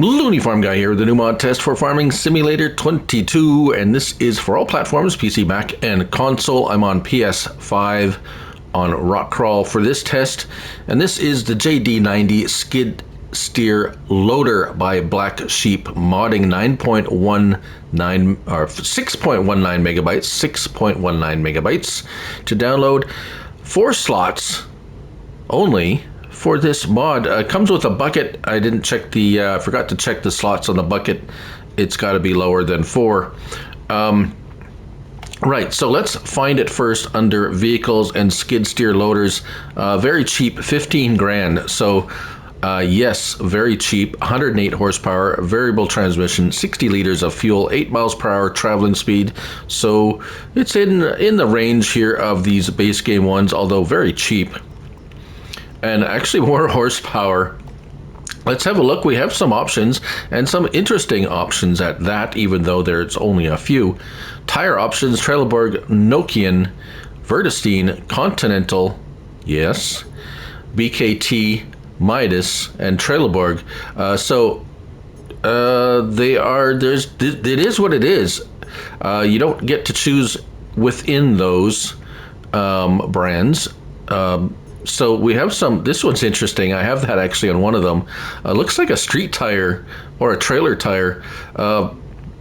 Looney Farm Guy here with the new mod test for Farming Simulator 22, and this is for all platforms, PC, Mac, and console. I'm on PS5 on Rockcrawl for this test, and this is the JD90 skid steer loader by Blacksheep Modding, 9.19 or 6.19 megabytes to download. 4 slots only for this mod. Comes with a bucket. I didn't check the forgot to check the slots on the bucket. It's got to be lower than 4. Right, so let's find it first under vehicles and skid steer loaders. Very cheap, 15 grand. So yes, very cheap. 108 horsepower, variable transmission, 60 liters of fuel, 8 miles per hour traveling speed. So it's in the range here of these base game ones, although very cheap. And actually more horsepower. Let's have a look. We have some options, and some interesting options at that, even though there's only a few. Tire options: Trelleborg, Nokian, Vertestein, Continental, yes, BKT, Midas, and Trelleborg. They are, it is what it is. You don't get to choose within those brands. So we have some, this one's interesting. I have that actually on one of them. Looks like a street tire or a trailer tire.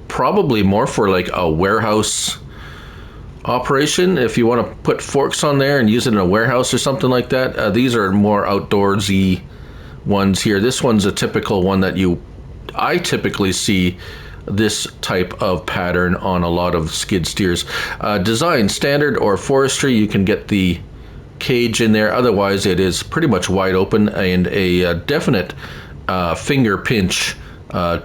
Probably more for like a warehouse operation. If you want to put forks on there and use it in a warehouse or something like that. These are more outdoorsy ones here. This one's a typical one that I typically see this type of pattern on a lot of skid steers. Design, standard or forestry, you can get the cage in there. Otherwise, it is pretty much wide open, and a definite finger pinch as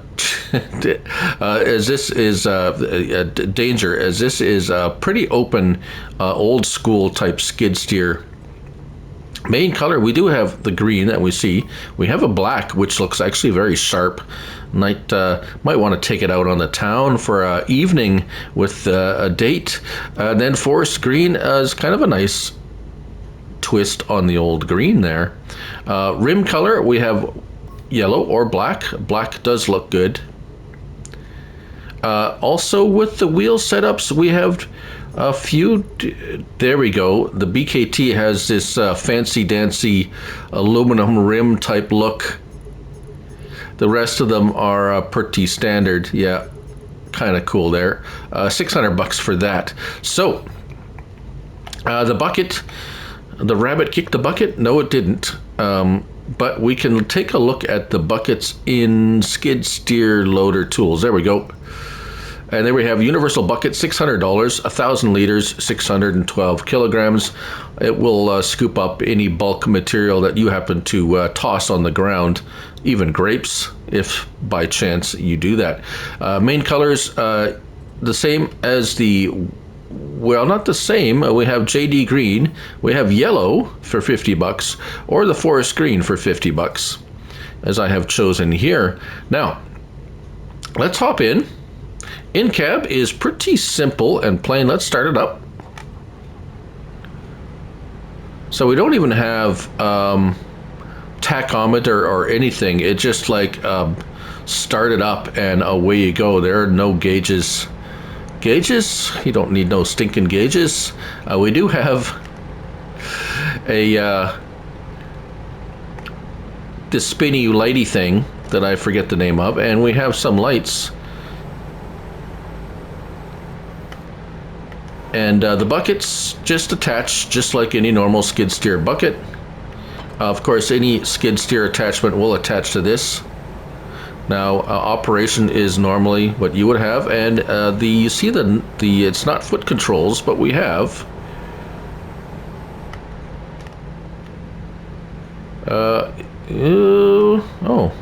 this is a danger, as this is a pretty open old school type skid steer. Main color, we do have the green that we see. We have a black, which looks actually very sharp. Might want to take it out on the town for an evening with a date. Then forest green is kind of a nice twist on the old green there. Rim color, we have yellow or black. Black does look good. Also with the wheel setups, we have a few. There we go. The BKT has this fancy dancy aluminum rim type look. The rest of them are pretty standard. Yeah, kind of cool there. $600 for that. So the bucket. The rabbit kicked the bucket? No, it didn't. But we can take a look at the buckets in skid steer loader tools. There we go. And there we have universal bucket, $600, 1,000 liters, 612 kilograms. It will scoop up any bulk material that you happen to toss on the ground, even grapes, if by chance you do that. Main colors, the same as the, well, not the same. We have JD green, we have yellow for $50, or the forest green for $50, as I have chosen here. Now, let's hop in. In-cab is pretty simple and plain. Let's start it up. So we don't even have tachometer or anything. It just like start it up and away you go. There are no gauges. Gauges? You don't need no stinking gauges. We do have a this spinny lighty thing that I forget the name of, and we have some lights. And the bucket's just attached, just like any normal skid steer bucket. Of course, any skid steer attachment will attach to this. Now, operation is normally what you would have, and you see the it's not foot controls, but we have oh,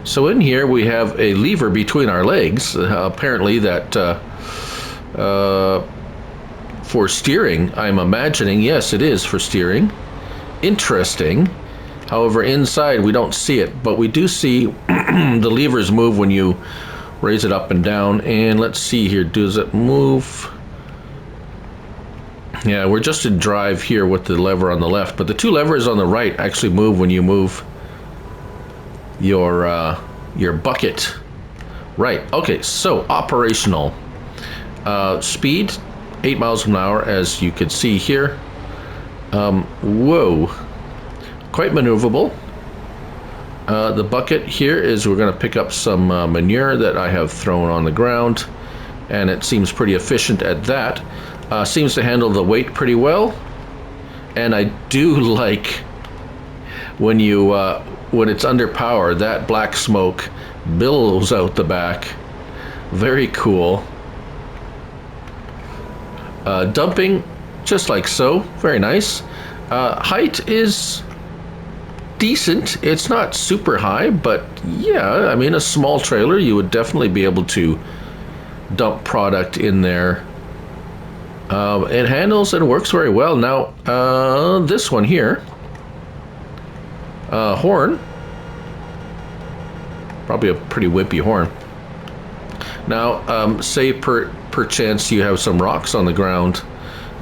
so in here we have a lever between our legs. Apparently that for steering, I'm imagining. Yes, it is for steering. Interesting. However, inside we don't see it, but we do see the levers move when you raise it up and down. And let's see here, does it move? Yeah, we're just in drive here with the lever on the left, but the 2 levers on the right actually move when you move your your bucket. Right, okay, so operational. Speed, 8 miles an hour, as you can see here. Whoa, quite maneuverable. The bucket here is we're going to pick up some manure that I have thrown on the ground, and it seems pretty efficient at that. Seems to handle the weight pretty well, and I do like when you when it's under power, that black smoke billows out the back. Very cool. Dumping, just like so. Very nice. Height is decent. It's not super high, but yeah, I mean, a small trailer, you would definitely be able to dump product in there. It handles and works very well. Now, this one here, horn, probably a pretty wimpy horn. Now, say perchance you have some rocks on the ground.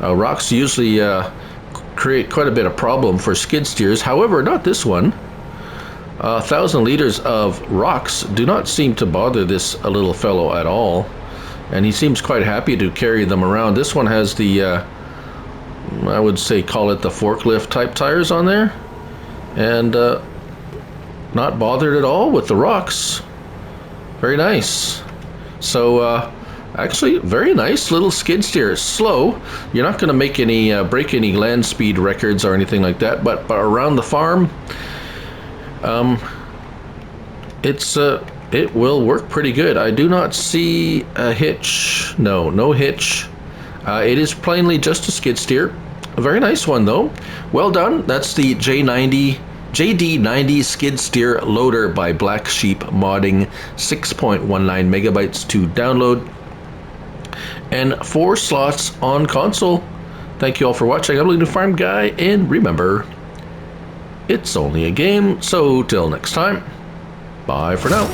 Rocks usually create quite a bit of problem for skid steers. However, not this one. 1,000 liters of rocks do not seem to bother this little fellow at all, and he seems quite happy to carry them around. This one has the, I would say, call it the forklift type tires on there, and not bothered at all with the rocks. Very nice. So actually, very nice little skid steer. Slow. You're not going to make any break any land speed records or anything like that, but around the farm, it will work pretty good. I do not see a hitch. No hitch. It is plainly just a skid steer. A very nice one though. Well done. That's the JD90 skid steer loader by Blacksheep Modding. 6.19 megabytes to download, and 4 slots on console. Thank you all for watching. I'm Blue Farm Guy, and remember, it's only a game. So till next time, bye for now.